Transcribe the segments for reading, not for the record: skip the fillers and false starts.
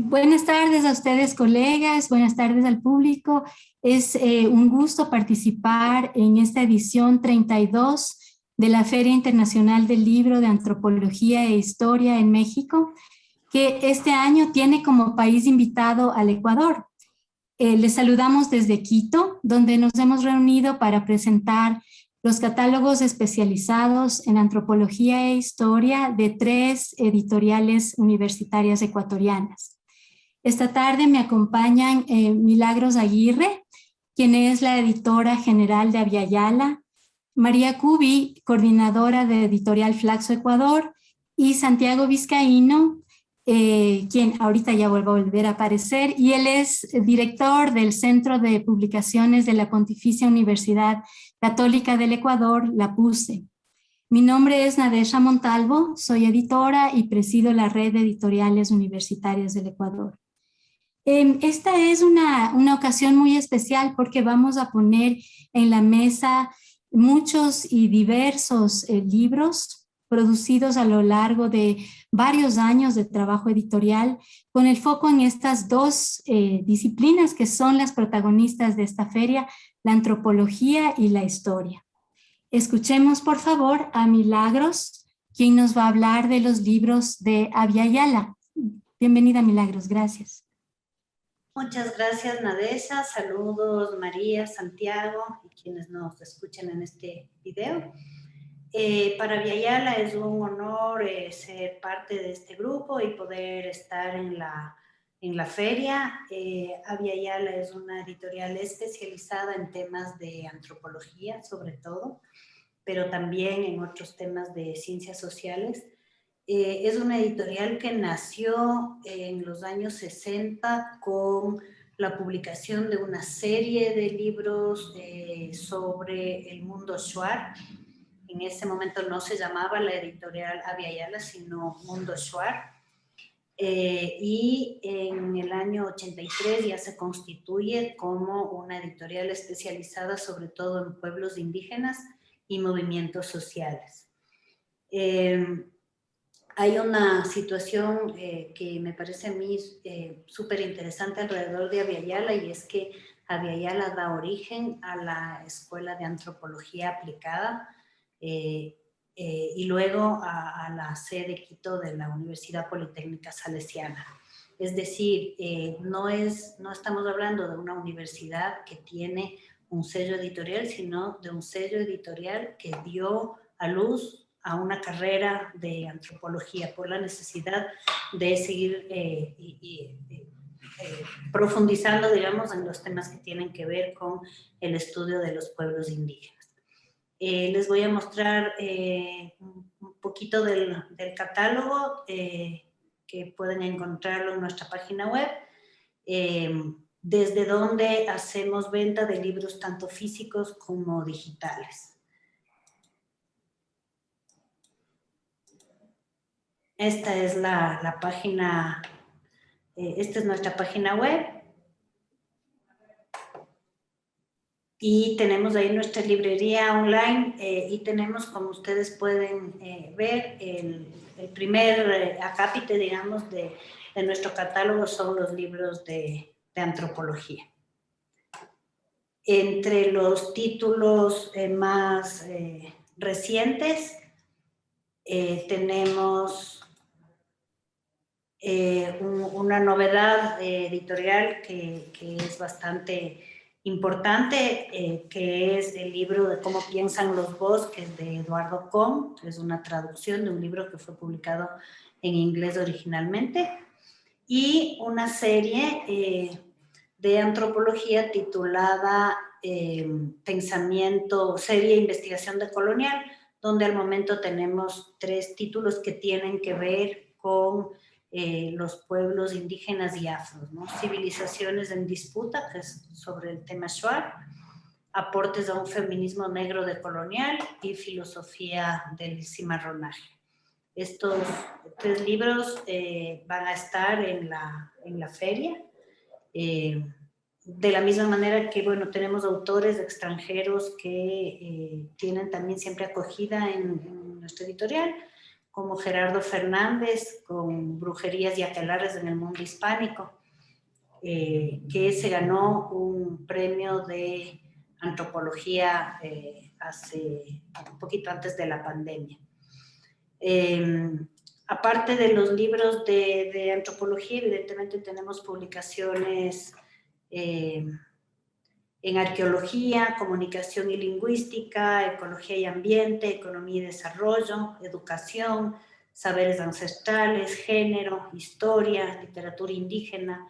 Buenas tardes a ustedes, colegas, buenas tardes al público. Es un gusto participar en esta edición 32 de la Feria Internacional del Libro de Antropología e Historia en México, que este año tiene como país invitado al Ecuador. Les saludamos desde Quito, donde nos hemos reunido para presentar los catálogos especializados en antropología e historia de 3 editoriales universitarias ecuatorianas. Esta tarde me acompañan Milagros Aguirre, quien es la editora general de Aviala, María Cubi, coordinadora de Editorial Flaxo Ecuador, y Santiago Vizcaíno, quien ahorita ya vuelve a volver a aparecer, y él es director del Centro de Publicaciones de la Pontificia Universidad Católica del Ecuador, la PUCE. Mi nombre es Nadesha Montalvo, soy editora y presido la Red de Editoriales Universitarias del Ecuador. Esta es una ocasión muy especial porque vamos a poner en la mesa muchos y diversos libros producidos a lo largo de varios años de trabajo editorial con el foco en estas dos disciplinas que son las protagonistas de esta feria, la antropología y la historia. Escuchemos por favor a Milagros, quien nos va a hablar de los libros de Aviala. Bienvenida, Milagros, gracias. Muchas gracias, Nadesha. Saludos, María, Santiago y quienes nos escuchan en este video. Para Aviala es un honor ser parte de este grupo y poder estar en la feria. Aviala es una editorial especializada en temas de antropología, sobre todo, pero también en otros temas de ciencias sociales. Es una editorial que nació en los años 60 con la publicación de una serie de libros sobre el mundo Shuar. En ese momento no se llamaba la editorial Aviala, sino Mundo Shuar. Y en el año 83 ya se constituye como una editorial especializada sobre todo en pueblos indígenas y movimientos sociales. Hay una situación que me parece a mí súper interesante alrededor de Aviala, y es que Aviala da origen a la Escuela de Antropología Aplicada y luego a la sede Quito de la Universidad Politécnica Salesiana. Es decir, no estamos hablando de una universidad que tiene un sello editorial, sino de un sello editorial que dio a luz a una carrera de antropología por la necesidad de seguir profundizando, digamos, en los temas que tienen que ver con el estudio de los pueblos indígenas. Les voy a mostrar un poquito del catálogo que pueden encontrarlo en nuestra página web, desde donde hacemos venta de libros tanto físicos como digitales. Esta es la página, esta es nuestra página web. Y tenemos ahí nuestra librería online y tenemos, como ustedes pueden ver, el primer acápite, digamos, de nuestro catálogo son los libros de antropología. Entre los títulos más recientes tenemos una novedad editorial que es bastante importante, que es el libro de Cómo piensan los bosques de Eduardo Kohn. Es una traducción de un libro que fue publicado en inglés originalmente, y una serie de antropología titulada Serie Investigación Decolonial, donde al momento tenemos 3 títulos que tienen que ver con los pueblos indígenas y afros, ¿no? Civilizaciones en disputa, que es sobre el tema Shuar, aportes a un feminismo negro decolonial y filosofía del cimarronaje. Estos 3 libros van a estar en la feria, de la misma manera que, bueno, tenemos autores extranjeros que tienen también siempre acogida en nuestra editorial, como Gerardo Fernández con Brujerías y Aquelarres en el mundo hispánico, que se ganó un premio de antropología hace un poquito antes de la pandemia. Aparte de los libros de antropología, evidentemente tenemos publicaciones en arqueología, comunicación y lingüística, ecología y ambiente, economía y desarrollo, educación, saberes ancestrales, género, historia, literatura indígena,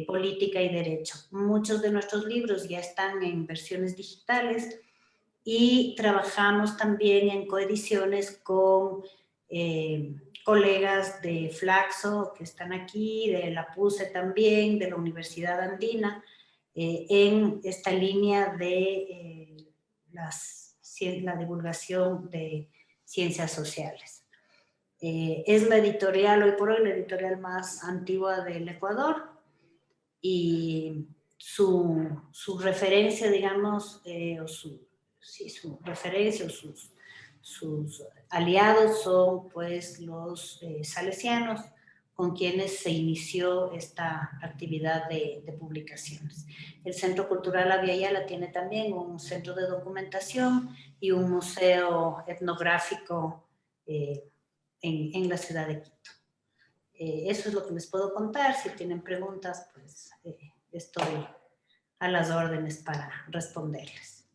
política y derecho. Muchos de nuestros libros ya están en versiones digitales y trabajamos también en coediciones con colegas de Flaxo que están aquí, de la PUCE también, de la Universidad Andina, en esta línea de la divulgación de ciencias sociales. Es la editorial, hoy por hoy, la editorial más antigua del Ecuador, y su referencia, digamos, su referencia o sus aliados son pues los salesianos, con quienes se inició esta actividad de publicaciones. El Centro Cultural Abya Yala tiene también un centro de documentación y un museo etnográfico en la ciudad de Quito. Eso es lo que les puedo contar. Si tienen preguntas, pues estoy a las órdenes para responderles.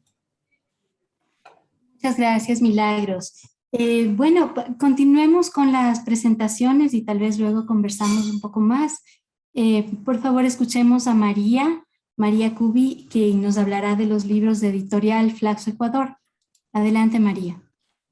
Muchas gracias, Milagros. Bueno, continuemos con las presentaciones y tal vez luego conversamos un poco más. Por favor, escuchemos a María Cubi, que nos hablará de los libros de editorial Flaxo Ecuador. Adelante, María.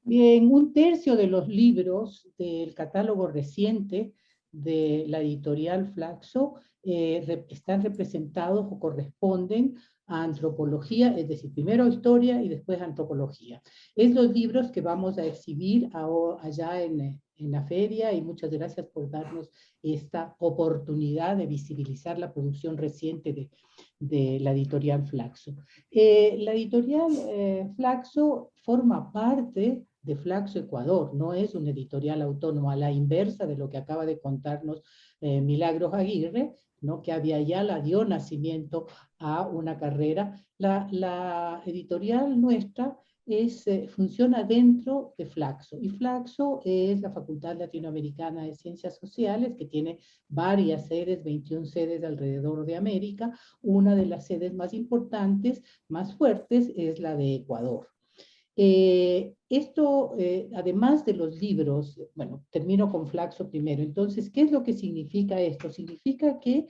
Bien, 1/3 de los libros del catálogo reciente de la editorial Flaxo están representados o corresponden a antropología, es decir, primero historia y después antropología. Es los libros que vamos a exhibir allá en la feria, y muchas gracias por darnos esta oportunidad de visibilizar la producción reciente de la editorial Flaxo. La editorial Flaxo forma parte de Flaxo Ecuador, no es una editorial autónoma, a la inversa de lo que acaba de contarnos Milagros Aguirre, ¿no? Que Abya Yala dio nacimiento a una carrera. La editorial nuestra funciona dentro de Flaxo, y Flaxo es la Facultad Latinoamericana de Ciencias Sociales, que tiene varias sedes, 21 sedes alrededor de América. Una de las sedes más importantes, más fuertes, es la de Ecuador. Además de los libros, bueno, termino con Flaxo primero. Entonces, ¿qué es lo que significa esto? Significa que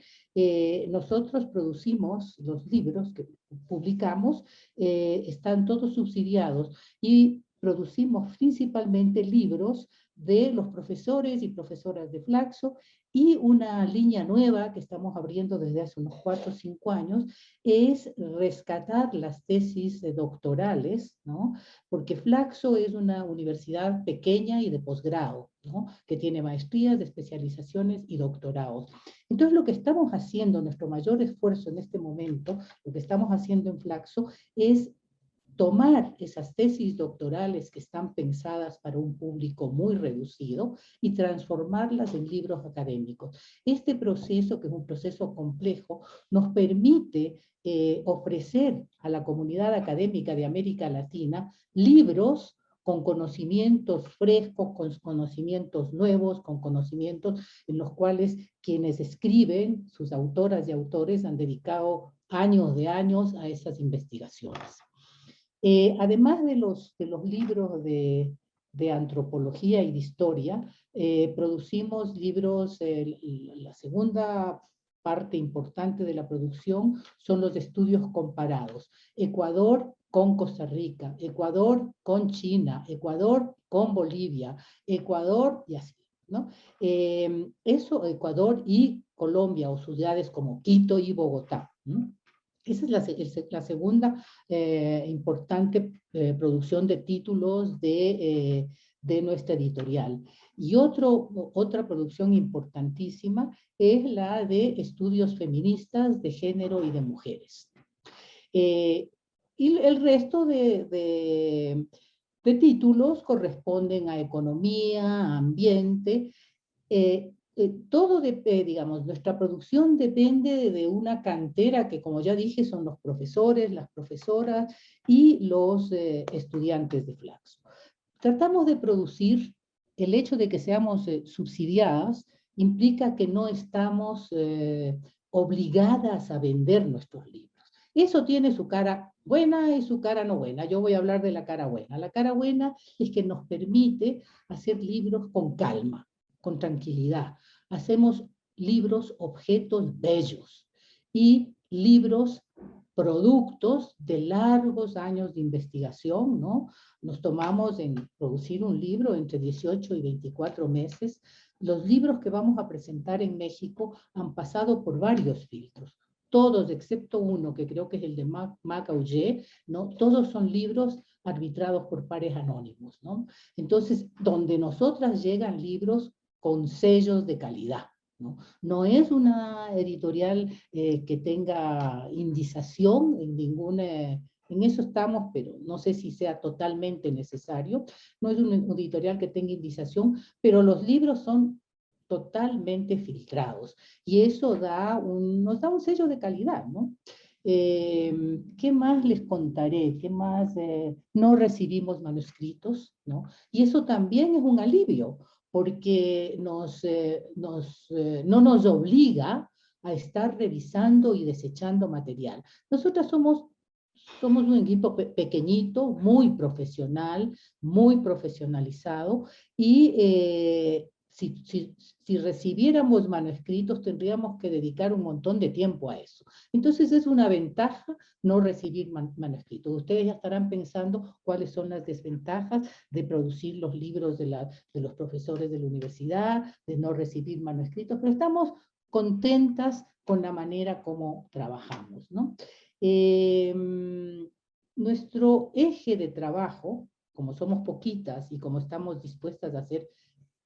nosotros producimos los libros que publicamos, están todos subsidiados, y producimos principalmente libros de los profesores y profesoras de Flaxo, y una línea nueva que estamos abriendo desde hace unos 4 o 5 años es rescatar las tesis doctorales, ¿no? Porque Flaxo es una universidad pequeña y de posgrado, ¿no? Que tiene maestrías, especializaciones y doctorados. Entonces, lo que estamos haciendo, nuestro mayor esfuerzo en este momento, lo que estamos haciendo en Flaxo es tomar esas tesis doctorales que están pensadas para un público muy reducido y transformarlas en libros académicos. Este proceso, que es un proceso complejo, nos permite ofrecer a la comunidad académica de América Latina libros con conocimientos frescos, con conocimientos nuevos, con conocimientos en los cuales quienes escriben, sus autoras y autores, han dedicado años a esas investigaciones. Además de los libros de antropología y de historia, producimos libros, la segunda parte importante de la producción son los estudios comparados. Ecuador con Costa Rica, Ecuador con China, Ecuador con Bolivia, Ecuador y así, ¿no? Ecuador y Colombia, o ciudades como Quito y Bogotá, ¿no? Esa es la segunda importante producción de títulos de nuestra editorial. Y otra producción importantísima es la de estudios feministas de género y de mujeres. Y el resto de de títulos corresponden a economía, a ambiente. Todo digamos, nuestra producción depende de una cantera que, como ya dije, son los profesores, las profesoras y los estudiantes de Flaxo. Tratamos de producir, el hecho de que seamos subsidiadas implica que no estamos obligadas a vender nuestros libros. Eso tiene su cara buena y su cara no buena. Yo voy a hablar de la cara buena. La cara buena es que nos permite hacer libros con calma, con tranquilidad. Hacemos libros, objetos bellos y libros, productos de largos años de investigación, ¿no? Nos tomamos en producir un libro entre 18 y 24 meses. Los libros que vamos a presentar en México han pasado por varios filtros. Todos, excepto uno, que creo que es el de Mac Auger, ¿no? Todos son libros arbitrados por pares anónimos, ¿no? Entonces, donde nosotras llegan libros con sellos de calidad, ¿no? No es una editorial que tenga indización en ninguna... En eso estamos, pero no sé si sea totalmente necesario. No es una editorial que tenga indización, pero los libros son totalmente filtrados. Y eso nos da un sello de calidad, ¿no? ¿Qué más les contaré? ¿Qué más? No recibimos manuscritos, ¿no? Y eso también es un alivio, porque no nos obliga a estar revisando y desechando material. Nosotras somos un equipo pequeñito, muy profesional, muy profesionalizado, y si recibiéramos manuscritos tendríamos que dedicar un montón de tiempo a eso. Entonces es una ventaja no recibir manuscritos. Ustedes ya estarán pensando cuáles son las desventajas de producir los libros de los profesores de la universidad, de no recibir manuscritos, pero estamos contentas con la manera como trabajamos, ¿no? Nuestro eje de trabajo, como somos poquitas y como estamos dispuestas a hacer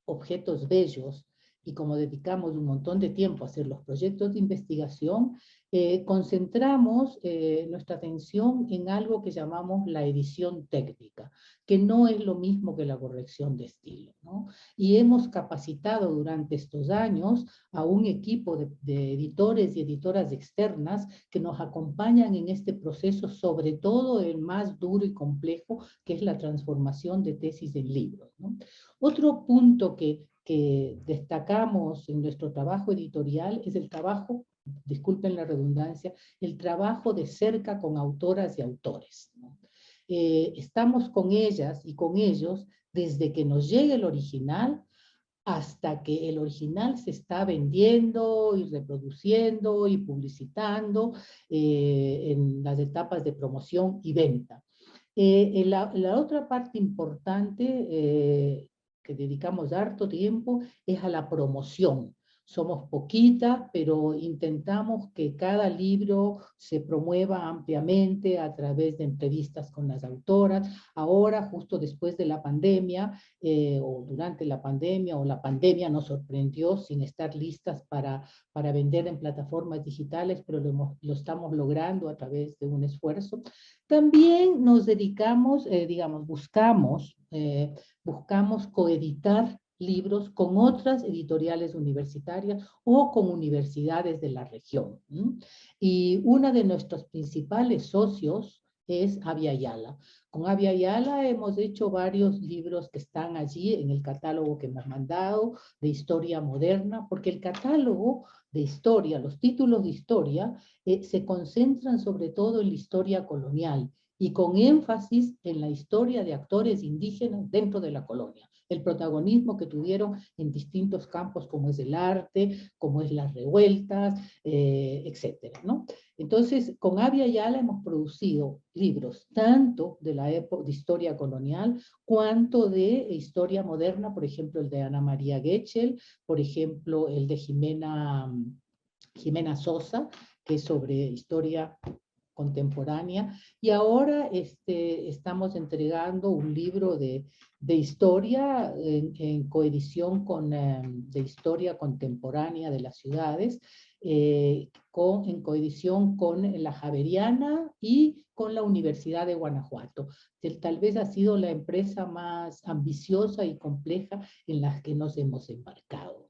objetos bellos y como dedicamos un montón de tiempo a hacer los proyectos de investigación, concentramos nuestra atención en algo que llamamos la edición técnica, que no es lo mismo que la corrección de estilo, ¿no? Y hemos capacitado durante estos años a un equipo de editores y editoras externas que nos acompañan en este proceso, sobre todo el más duro y complejo, que es la transformación de tesis en libros, ¿no? Otro punto que destacamos en nuestro trabajo editorial es el trabajo, disculpen la redundancia, el trabajo de cerca con autoras y autores, ¿no? Estamos con ellas y con ellos desde que nos llegue el original hasta que el original se está vendiendo y reproduciendo y publicitando en las etapas de promoción y venta. La otra parte importante que dedicamos harto tiempo es a la promoción. Somos poquitas, pero intentamos que cada libro se promueva ampliamente a través de entrevistas con las autoras. Ahora, justo después de la pandemia, o durante la pandemia, o la pandemia nos sorprendió sin estar listas para vender en plataformas digitales, pero lo estamos logrando a través de un esfuerzo. También nos dedicamos, buscamos coeditar libros con otras editoriales universitarias o con universidades de la región. Y uno de nuestros principales socios es Avia Yala. Con Avia Yala hemos hecho varios libros que están allí en el catálogo que hemos mandado de historia moderna, porque el catálogo de historia, los títulos de historia, se concentran sobre todo en la historia colonial y con énfasis en la historia de actores indígenas dentro de la colonia, el protagonismo que tuvieron en distintos campos como es el arte, como es las revueltas, etcétera, ¿no? Entonces, con Avia Yala hemos producido libros tanto de la época de historia colonial cuanto de historia moderna, por ejemplo, el de Ana María Getchell, por ejemplo, el de Jimena Sosa, que es sobre historia contemporánea, y ahora estamos entregando un libro de historia en coedición de historia contemporánea de las ciudades, en coedición con la Javeriana y con la Universidad de Guanajuato. Tal vez ha sido la empresa más ambiciosa y compleja en la que nos hemos embarcado.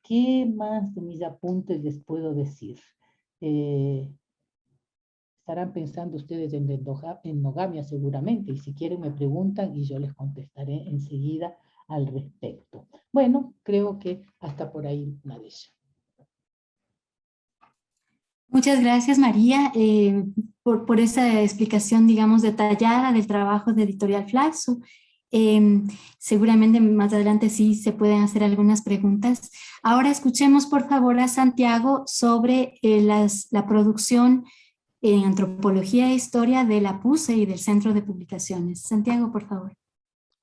¿Qué más de mis apuntes les puedo decir? Estarán pensando ustedes en endogamia seguramente, y si quieren me preguntan y yo les contestaré enseguida al respecto. Bueno, creo que hasta por ahí, Nadesha. Muchas gracias, María, por esa explicación, digamos, detallada del trabajo de Editorial Flaxo. Seguramente más adelante sí se pueden hacer algunas preguntas. Ahora escuchemos, por favor, a Santiago sobre la producción en Antropología e Historia de la PUCE y del Centro de Publicaciones. Santiago, por favor.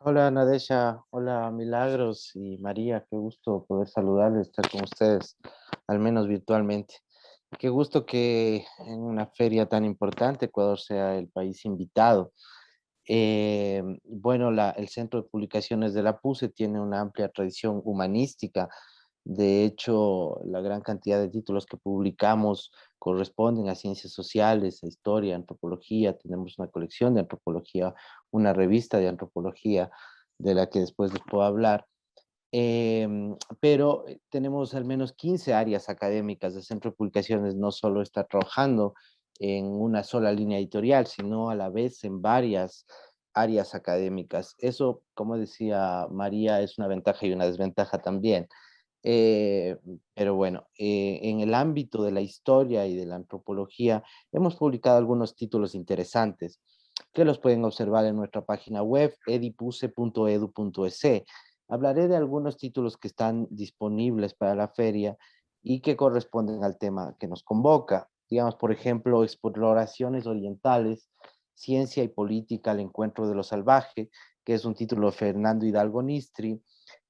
Hola Nadesha, hola Milagros y María, qué gusto poder saludarles, estar con ustedes, al menos virtualmente. Qué gusto que en una feria tan importante Ecuador sea el país invitado. Bueno, el Centro de Publicaciones de la PUCE tiene una amplia tradición humanística. De hecho, la gran cantidad de títulos que publicamos corresponden a ciencias sociales, a historia, antropología. Tenemos una colección de antropología, una revista de antropología de la que después les puedo hablar. Pero tenemos al menos 15 áreas académicas. El Centro de Publicaciones no solo está trabajando en una sola línea editorial, sino a la vez en varias áreas académicas. Eso, como decía María, es una ventaja y una desventaja también. Pero bueno, en el ámbito de la historia y de la antropología hemos publicado algunos títulos interesantes que los pueden observar en nuestra página web edipuse.edu.es. Hablaré de algunos títulos que están disponibles para la feria y que corresponden al tema que nos convoca. Digamos, por ejemplo, Exploraciones Orientales, Ciencia y Política al Encuentro de lo Salvaje, que es un título de Fernando Hidalgo Nistri.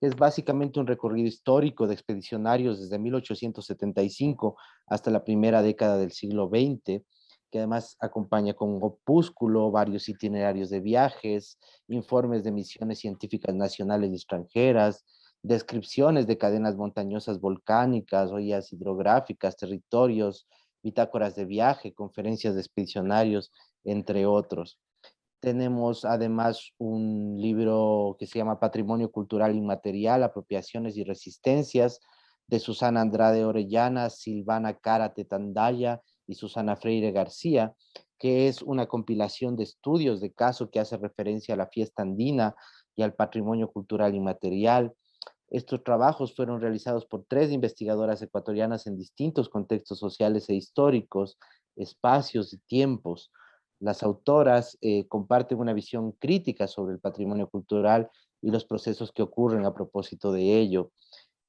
Es básicamente un recorrido histórico de expedicionarios desde 1875 hasta la primera década del siglo XX, que además acompaña con un opúsculo, varios itinerarios de viajes, informes de misiones científicas nacionales y extranjeras, descripciones de cadenas montañosas volcánicas, ollas hidrográficas, territorios, bitácoras de viaje, conferencias de expedicionarios, entre otros. Tenemos además un libro que se llama Patrimonio Cultural Inmaterial, Apropiaciones y Resistencias, de Susana Andrade Orellana, Silvana Cárate Tandaya y Susana Freire García, que es una compilación de estudios de caso que hace referencia a la fiesta andina y al patrimonio cultural inmaterial. Estos trabajos fueron realizados por 3 investigadoras ecuatorianas en distintos contextos sociales e históricos, espacios y tiempos. Las autoras comparten una visión crítica sobre el patrimonio cultural y los procesos que ocurren a propósito de ello.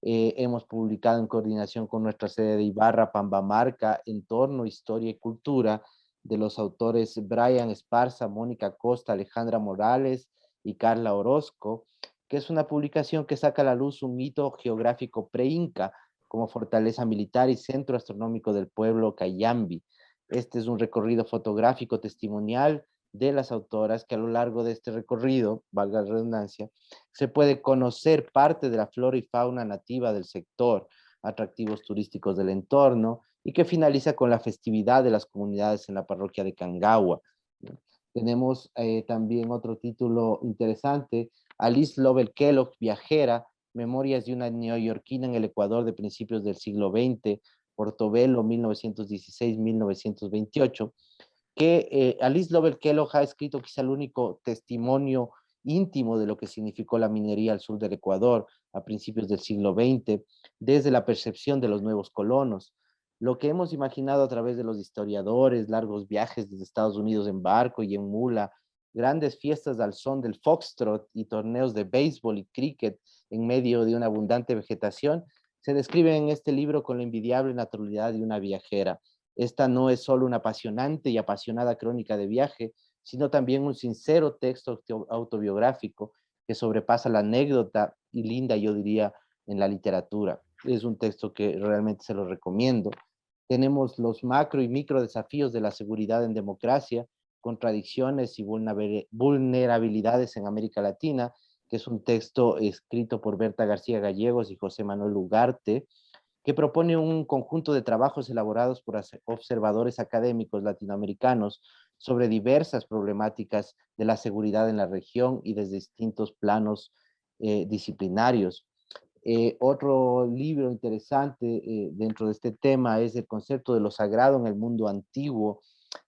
Hemos publicado en coordinación con nuestra sede de Ibarra, Pambamarca, Entorno, Historia y Cultura, de los autores Brian Esparza, Mónica Costa, Alejandra Morales y Carla Orozco, que es una publicación que saca a la luz un mito geográfico pre-inca como fortaleza militar y centro astronómico del pueblo Cayambi. Este es un recorrido fotográfico testimonial de las autoras que a lo largo de este recorrido, valga la redundancia, se puede conocer parte de la flora y fauna nativa del sector, atractivos turísticos del entorno, y que finaliza con la festividad de las comunidades en la parroquia de Cangagua. Tenemos también otro título interesante, Alice Lovell Kellogg, viajera, Memorias de una neoyorquina en el Ecuador de principios del siglo XX, Portobelo, 1916-1928, que Alice Lovell Kellogg ha escrito quizá el único testimonio íntimo de lo que significó la minería al sur del Ecuador a principios del siglo XX, desde la percepción de los nuevos colonos. Lo que hemos imaginado a través de los historiadores, largos viajes desde Estados Unidos en barco y en mula, grandes fiestas al son del foxtrot y torneos de béisbol y cricket en medio de una abundante vegetación, se describe en este libro con la envidiable naturalidad de una viajera. Esta no es solo una apasionante y apasionada crónica de viaje, sino también un sincero texto autobiográfico que sobrepasa la anécdota y linda, yo diría, en la literatura. Es un texto que realmente se lo recomiendo. Tenemos los macro y micro desafíos de la seguridad en democracia, contradicciones y vulnerabilidades en América Latina, que es un texto escrito por Berta García Gallegos y José Manuel Ugarte, que propone un conjunto de trabajos elaborados por observadores académicos latinoamericanos sobre diversas problemáticas de la seguridad en la región y desde distintos planos disciplinarios. Otro libro interesante dentro de este tema es El concepto de lo sagrado en el mundo antiguo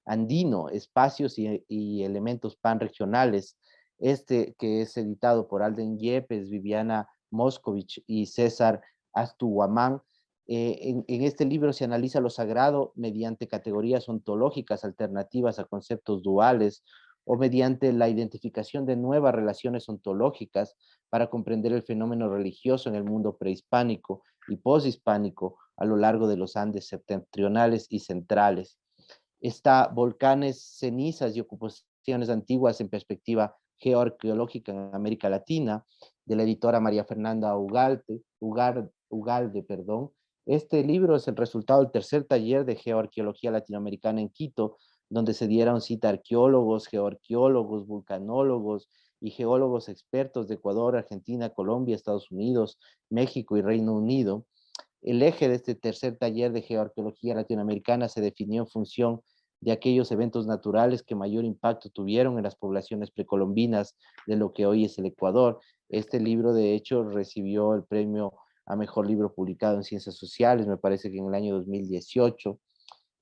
andino, espacios y elementos panregionales, que es editado por Alden Yepes, Viviana Moscovich y César Astuguamán. En este libro se analiza lo sagrado mediante categorías ontológicas alternativas a conceptos duales o mediante la identificación de nuevas relaciones ontológicas para comprender el fenómeno religioso en el mundo prehispánico y poshispánico a lo largo de los Andes septentrionales y centrales. Está Volcanes, cenizas y ocupaciones antiguas en perspectiva geoarqueológica en América Latina, de la editora María Fernanda Ugalde. Este libro es el resultado del tercer taller de geoarqueología latinoamericana en Quito, donde se dieron cita arqueólogos, geoarqueólogos, vulcanólogos y geólogos expertos de Ecuador, Argentina, Colombia, Estados Unidos, México y Reino Unido. El eje de este tercer taller de geoarqueología latinoamericana se definió en función de aquellos eventos naturales que mayor impacto tuvieron en las poblaciones precolombinas de lo que hoy es el Ecuador. Este libro, de hecho, recibió el premio a mejor libro publicado en Ciencias Sociales, me parece que en el año 2018.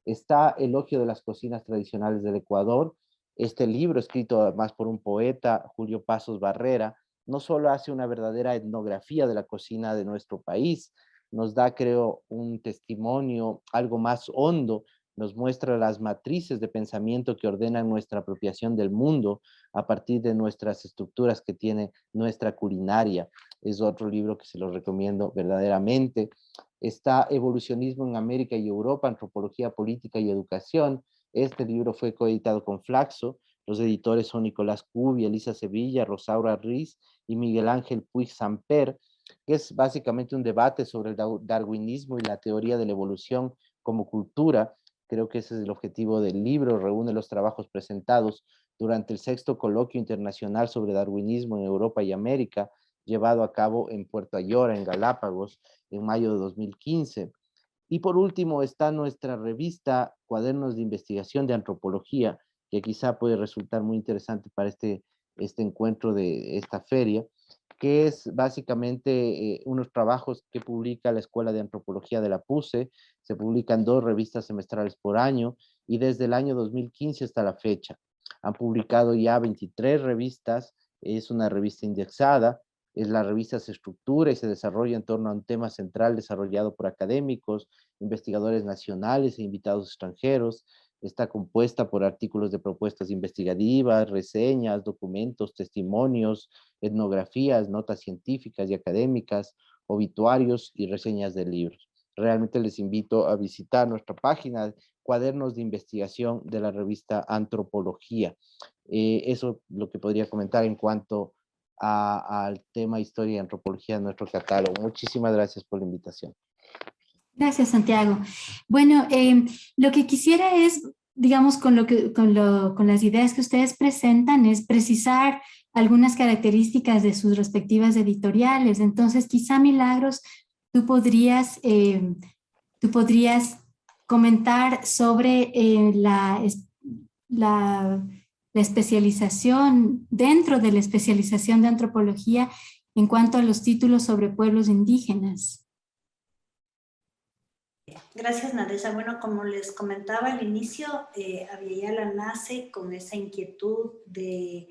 Está Elogio de las cocinas tradicionales del Ecuador. Este libro, escrito además por un poeta, Julio Pasos Barrera, no solo hace una verdadera etnografía de la cocina de nuestro país, nos da, creo, un testimonio algo más hondo, nos muestra las matrices de pensamiento que ordenan nuestra apropiación del mundo a partir de nuestras estructuras que tiene nuestra culinaria. Es otro libro que se lo recomiendo verdaderamente. Está Evolucionismo en América y Europa, Antropología Política y Educación. Este libro fue coeditado con Flaxo. Los editores son Nicolás Cubi, Elisa Sevilla, Rosaura Riz y Miguel Ángel Puig Samper, que es básicamente un debate sobre el darwinismo y la teoría de la evolución como cultura. Creo que ese es el objetivo del libro. Reúne los trabajos presentados durante el 6º Coloquio Internacional sobre Darwinismo en Europa y América, llevado a cabo en Puerto Ayora, en Galápagos, en mayo de 2015. Y por último está nuestra revista Cuadernos de Investigación de Antropología, que quizá puede resultar muy interesante para este encuentro de esta feria, que es básicamente unos trabajos que publica la Escuela de Antropología de la PUCE. Se publican 2 revistas semestrales por año y desde el año 2015 hasta la fecha han publicado ya 23 revistas. Es una revista indexada. La revista se estructura y se desarrolla en torno a un tema central desarrollado por académicos, investigadores nacionales e invitados extranjeros. Está compuesta por artículos de propuestas investigativas, reseñas, documentos, testimonios, etnografías, notas científicas y académicas, obituarios y reseñas de libros. Realmente les invito a visitar nuestra página, Cuadernos de Investigación de la revista Antropología. Eso es lo que podría comentar en cuanto al tema Historia y Antropología de nuestro catálogo. Muchísimas gracias por la invitación. Gracias, Santiago. Bueno, lo que quisiera es, digamos, con las ideas que ustedes presentan, es precisar algunas características de sus respectivas editoriales. Entonces, quizá, Milagros, tú podrías comentar sobre la especialización, dentro de la especialización de antropología, en cuanto a los títulos sobre pueblos indígenas. Gracias, Nadesa. Bueno, como les comentaba al inicio, Abya Yala nace con esa inquietud de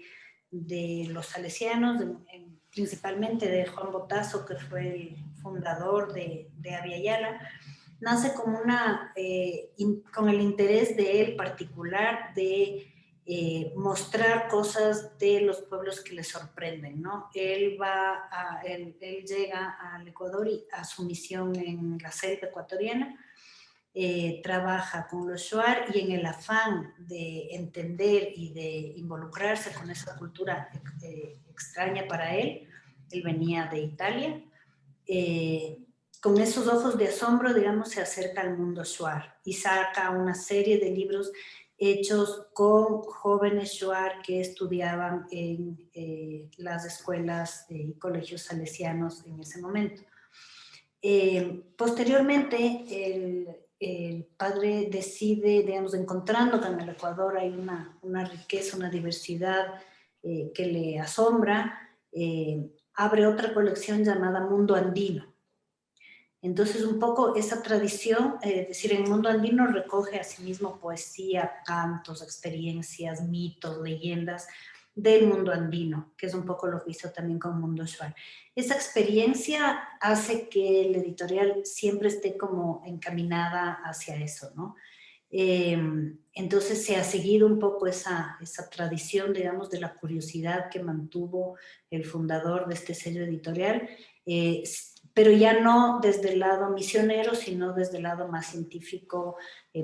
los salesianos, principalmente de Juan Botazo, que fue el fundador de Abya Yala. Nace con el interés de él particular de mostrar cosas de los pueblos que le sorprenden, ¿no? Él llega al Ecuador y a su misión en la selva ecuatoriana, trabaja con los Shuar y en el afán de entender y de involucrarse con esa cultura extraña para él, él venía de Italia, con esos ojos de asombro, digamos, se acerca al mundo shuar y saca una serie de libros hechos con jóvenes shuar que estudiaban en las escuelas y colegios salesianos en ese momento. Posteriormente, el padre decide, digamos, encontrando que en el Ecuador hay una riqueza, una diversidad que le asombra, abre otra colección llamada Mundo Andino. Entonces, un poco esa tradición, es decir, el mundo andino recoge asimismo poesía, cantos, experiencias, mitos, leyendas del mundo andino, que es un poco lo que hizo también con Mundo Shuar. Esa experiencia hace que el editorial siempre esté como encaminada hacia eso, ¿no? Entonces se ha seguido un poco esa tradición, digamos, de la curiosidad que mantuvo el fundador de este sello editorial, pero ya no desde el lado misionero, sino desde el lado más científico.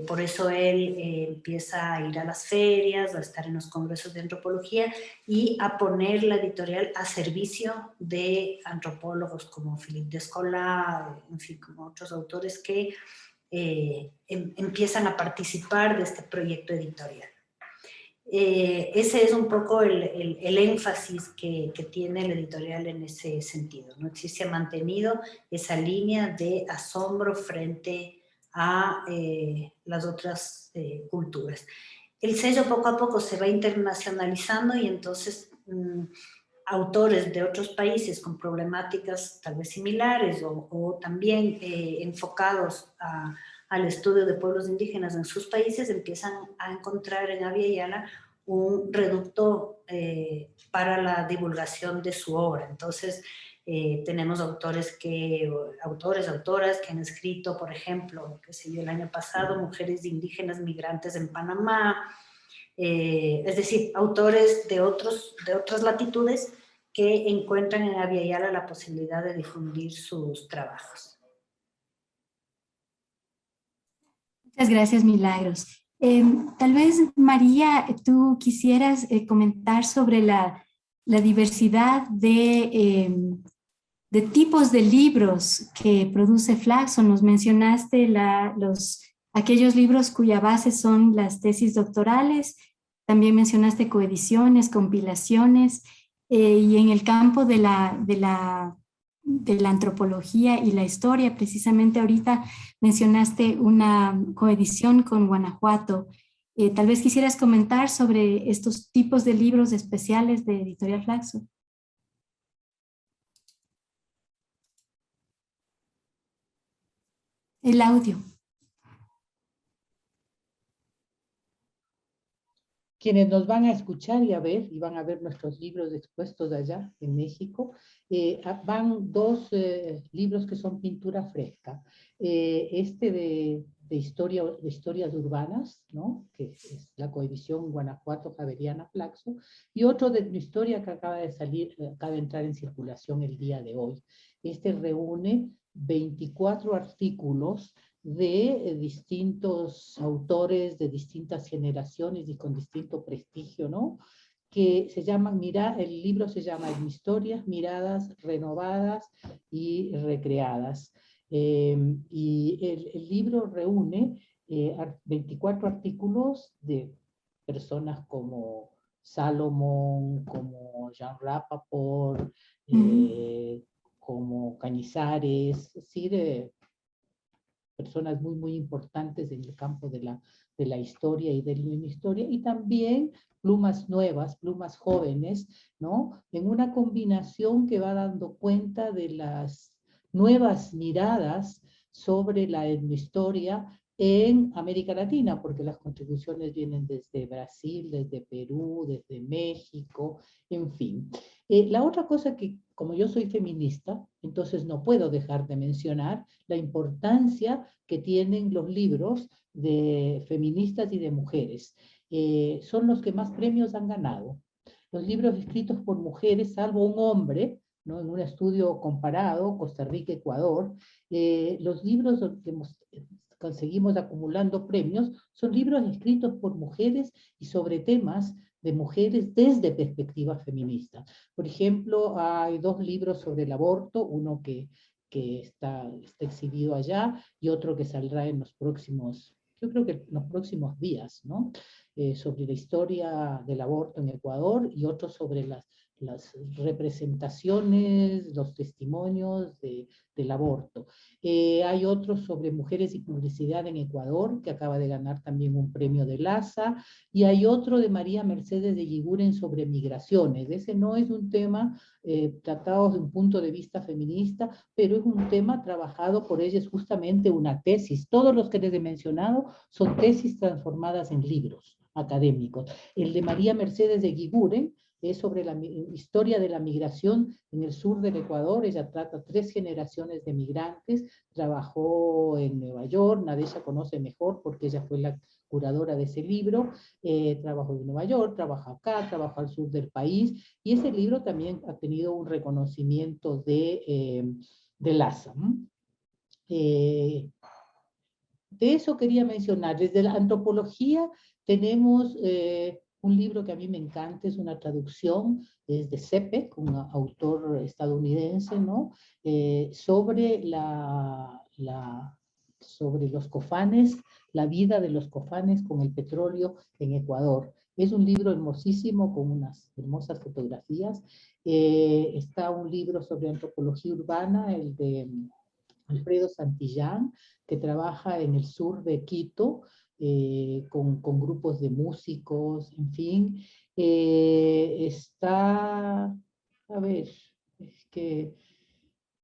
Por eso él empieza a ir a las ferias, a estar en los congresos de antropología y a poner la editorial a servicio de antropólogos como Philippe Descola, en fin, como otros autores que empiezan a participar de este proyecto editorial. Ese es un poco el énfasis que tiene el editorial en ese sentido, ¿no? Se ha mantenido esa línea de asombro frente a las otras culturas. El sello poco a poco se va internacionalizando y entonces autores de otros países con problemáticas tal vez similares o también enfocados al estudio de pueblos indígenas en sus países empiezan a encontrar en Abya Yala un reducto para la divulgación de su obra. Entonces, tenemos autoras que han escrito, por ejemplo, que se dio el año pasado, Mujeres indígenas migrantes en Panamá, es decir, autores de otras latitudes que encuentran en Abya Yala la posibilidad de difundir sus trabajos. Muchas gracias, Milagros. Tal vez, María, tú quisieras comentar sobre la diversidad de tipos de libros que produce Flaxo. Nos mencionaste aquellos libros cuya base son las tesis doctorales, también mencionaste coediciones, compilaciones, y en el campo de la antropología y la historia, precisamente ahorita mencionaste una coedición con Guanajuato. Tal vez quisieras comentar sobre estos tipos de libros especiales de Editorial Flaxo. El audio. Quienes nos van a escuchar y a ver, y van a ver nuestros libros expuestos allá en México, van dos libros que son pintura fresca. Este de historias urbanas, ¿no? Que es la coedición Guanajuato Javeriana Flaxo, y otro de historia que acaba de salir, acaba de entrar en circulación el día de hoy. Este reúne 24 artículos de distintos autores de distintas generaciones y con distinto prestigio, ¿no? Que se llaman, el libro se llama Historias, Miradas Renovadas y Recreadas. Y el libro reúne 24 artículos de personas como Salomón, como Jean Rapaport, como Cañizares, es decir, personas muy, muy importantes en el campo de la historia y de la historia, y también plumas nuevas, plumas jóvenes, ¿no? En una combinación que va dando cuenta de las nuevas miradas sobre la etnohistoria en América Latina, porque las contribuciones vienen desde Brasil, desde Perú, desde México, en fin. La otra cosa que, como yo soy feminista, entonces no puedo dejar de mencionar la importancia que tienen los libros de feministas y de mujeres. Son los que más premios han ganado. Los libros escritos por mujeres, salvo un hombre, ¿no? En un estudio comparado, Costa Rica, Ecuador, los libros que conseguimos acumulando premios son libros escritos por mujeres y sobre temas de mujeres desde perspectiva feminista. Por ejemplo, hay dos libros sobre el aborto, uno que que está exhibido allá, y otro que saldrá en los próximos, yo creo que en los próximos días, ¿no? Sobre la historia del aborto en Ecuador, y otro sobre las representaciones, los testimonios del aborto. Hay otro sobre mujeres y publicidad en Ecuador, que acaba de ganar también un premio de LASA, y hay otro de María Mercedes de Yiguren sobre migraciones. Ese no es un tema tratado desde un punto de vista feminista, pero es un tema trabajado por ella, es justamente una tesis. Todos los que les he mencionado son tesis transformadas en libros académicos. El de María Mercedes de Yiguren es sobre la historia de la migración en el sur del Ecuador. Ella trata 3 generaciones de migrantes, trabajó en Nueva York, Nadesha conoce mejor porque ella fue la curadora de ese libro, trabajó en Nueva York, trabajó acá, trabajó al sur del país, y ese libro también ha tenido un reconocimiento de LASA. De eso quería mencionar. Desde la antropología tenemos un libro que a mí me encanta, es una traducción desde Sepek, un autor estadounidense, ¿no? Sobre sobre los cofanes, la vida de los cofanes con el petróleo en Ecuador. Es un libro hermosísimo con unas hermosas fotografías. Está un libro sobre antropología urbana, el de Alfredo Santillán, que trabaja en el sur de Quito, con grupos de músicos, en fin. Está, a ver,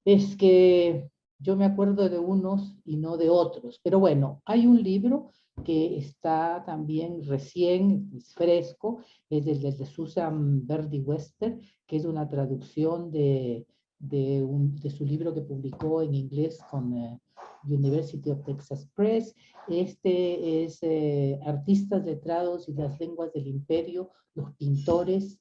es que yo me acuerdo de unos y no de otros, pero bueno, hay un libro que está también recién, es fresco, es el de Susan Verdi Wester, que es una traducción de su libro que publicó en inglés con University of Texas Press. Este es Artistas letrados y las lenguas del imperio, los pintores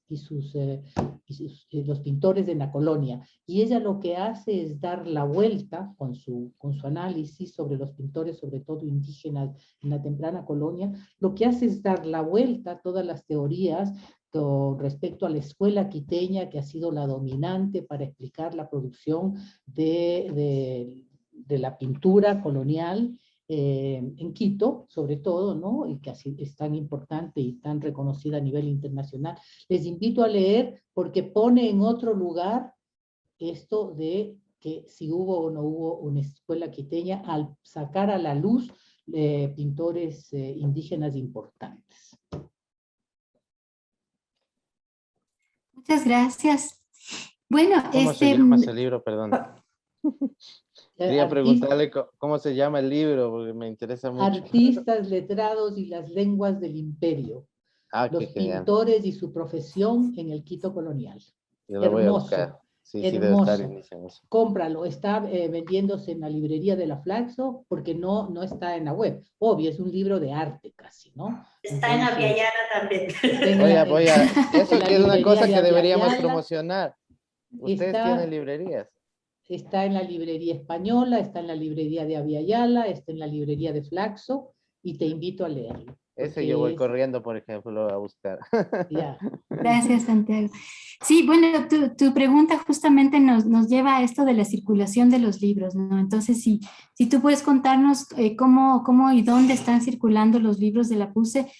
los pintores de la colonia. Y ella lo que hace es dar la vuelta con su análisis sobre los pintores, sobre todo indígenas en la temprana colonia, lo que hace es dar la vuelta a todas las teorías con respecto a la escuela quiteña, que ha sido la dominante para explicar la producción de la pintura colonial en Quito, sobre todo, ¿no? Y que así es tan importante y tan reconocida a nivel internacional. Les invito a leer porque pone en otro lugar esto de que si hubo o no hubo una escuela quiteña al sacar a la luz pintores indígenas importantes. Muchas gracias. Bueno, ¿Cómo se llama ese libro? Perdón. Quería Artista, preguntarle cómo se llama el libro, porque me interesa mucho. Artistas letrados y las lenguas del imperio. Ah, qué Los genial. pintores y su profesión en el Quito colonial. Yo lo voy a buscar. Hermoso, Sí, sí, debe estar hermoso. iniciando. Cómpralo, está vendiéndose en la librería de la Flaxo porque no está en la web. Obvio, es un libro de arte casi, ¿no? Está en Aviala también. Eso que es una cosa que deberíamos promocionar. Ustedes tienen Está, librerías. está en la librería española, está en la librería de Aviala, está en la librería de Flaxo, y te invito a leerlo. Ese yo voy corriendo, por ejemplo, a buscar. Ya. Gracias, Santiago. Sí, bueno, tu pregunta justamente nos lleva a esto de la circulación de los libros, ¿no? Entonces, si tú puedes contarnos cómo y dónde están circulando los libros de la PUCE,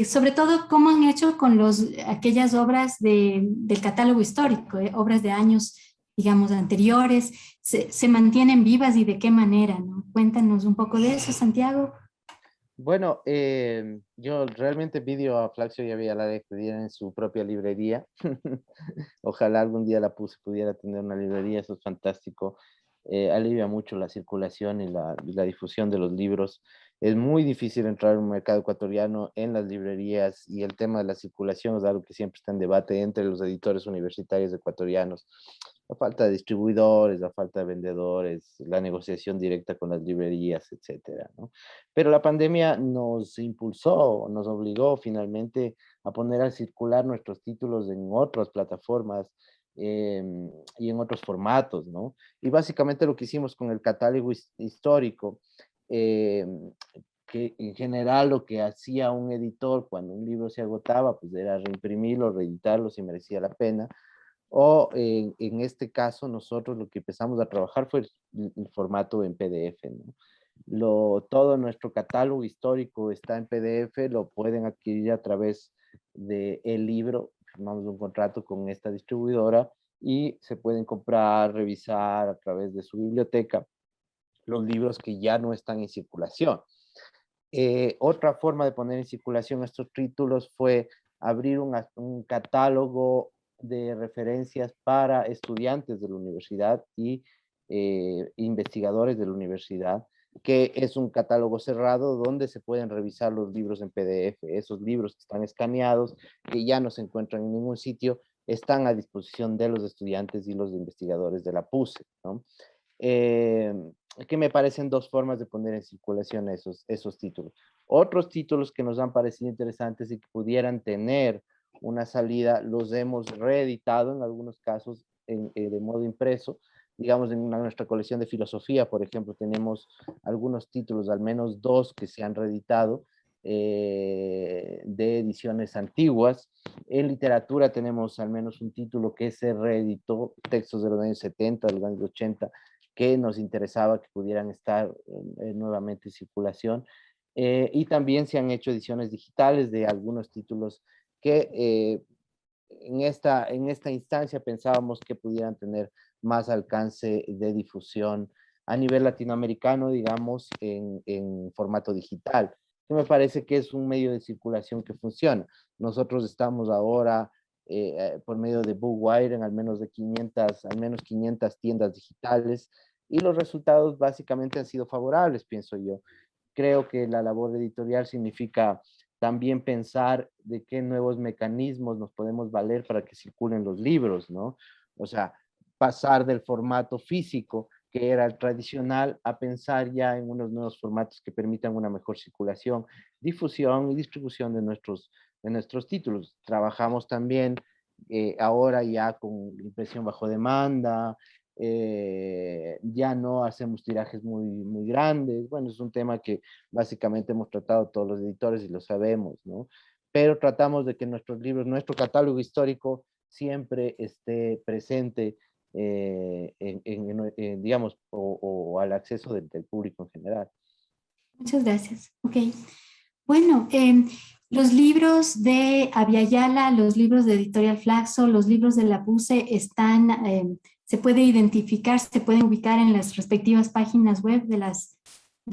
sobre todo cómo han hecho con aquellas obras del catálogo histórico, obras de años, digamos, anteriores, se mantienen vivas y de qué manera, ¿no? Cuéntanos un poco de eso, Santiago. Bueno, yo realmente pido a Flaxo y a Viala de que tuvieran en su propia librería. Ojalá algún día la PUCE pudiera tener una librería, eso es fantástico. Alivia mucho la circulación y la difusión de los libros. Es muy difícil entrar en un mercado ecuatoriano en las librerías, y el tema de la circulación es algo que siempre está en debate entre los editores universitarios ecuatorianos. La falta de distribuidores, la falta de vendedores, la negociación directa con las librerías, etcétera, ¿no? Pero la pandemia nos impulsó, nos obligó finalmente a poner a circular nuestros títulos en otras plataformas y en otros formatos, ¿no? Y básicamente lo que hicimos con el catálogo histórico, que en general lo que hacía un editor cuando un libro se agotaba, pues era reimprimirlo, reeditarlo si merecía la pena, o en este caso nosotros lo que empezamos a trabajar fue el formato en PDF, ¿no? Todo nuestro catálogo histórico está en PDF, lo pueden adquirir a través del libro, firmamos un contrato con esta distribuidora y se pueden comprar, revisar a través de su biblioteca los libros que ya no están en circulación. Otra forma de poner en circulación estos títulos fue abrir un catálogo de referencias para estudiantes de la universidad y investigadores de la universidad, que es un catálogo cerrado donde se pueden revisar los libros en PDF. Esos libros que están escaneados, que ya no se encuentran en ningún sitio, están a disposición de los estudiantes y los investigadores de la PUSE, ¿no? Que me parecen dos formas de poner en circulación esos títulos. Otros títulos que nos han parecido interesantes y que pudieran tener una salida, los hemos reeditado en algunos casos de modo impreso. Digamos, en nuestra colección de filosofía, por ejemplo, tenemos algunos títulos, al menos 2 que se han reeditado, de ediciones antiguas. En literatura tenemos al menos un título que se reeditó, textos de los años 70, de los años 80, que nos interesaba que pudieran estar nuevamente en circulación. Y también se han hecho ediciones digitales de algunos títulos que en esta instancia pensábamos que pudieran tener más alcance de difusión a nivel latinoamericano, digamos, en formato digital, que me parece que es un medio de circulación que funciona. Nosotros estamos ahora por medio de Bookwire en al menos 500 tiendas digitales, y los resultados básicamente han sido favorables, pienso yo. Creo que la labor editorial significa también pensar de qué nuevos mecanismos nos podemos valer para que circulen los libros, ¿no? O sea, pasar del formato físico, que era el tradicional, a pensar ya en unos nuevos formatos que permitan una mejor circulación, difusión y distribución de nuestros títulos. Trabajamos también ahora ya con impresión bajo demanda, ya no hacemos tirajes muy grandes. Bueno, es un tema que básicamente hemos tratado todos los editores y lo sabemos, ¿no? Pero tratamos de que nuestros libros, nuestro catálogo histórico siempre esté presente, digamos, o al acceso del público en general. Muchas gracias. Ok. Bueno, los libros de Abya-Yala, los libros de Editorial Flaxo, los libros de la PUSE están, se puede identificar, se pueden ubicar en las respectivas páginas web de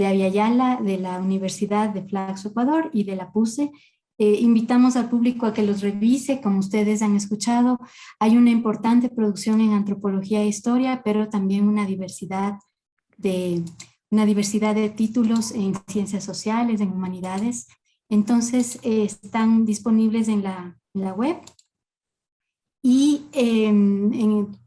Abya-Yala, de la Universidad de Flaxo Ecuador y de la PUSE. Invitamos al público a que los revise, como ustedes han escuchado. Hay una importante producción en antropología e historia, pero también una diversidad de títulos en ciencias sociales, en humanidades. Entonces, están disponibles en la web. Y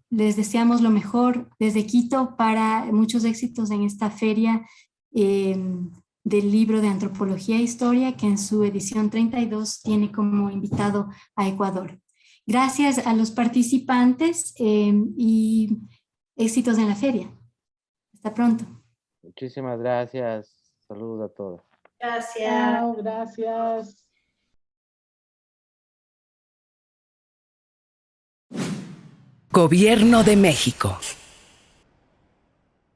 les deseamos lo mejor desde Quito para muchos éxitos en esta feria del libro de Antropología e Historia, que en su edición 32 tiene como invitado a Ecuador. Gracias a los participantes y éxitos en la feria. Hasta pronto. Muchísimas gracias. Saludos a todos. Gracias. Chao, gracias. Gobierno de México.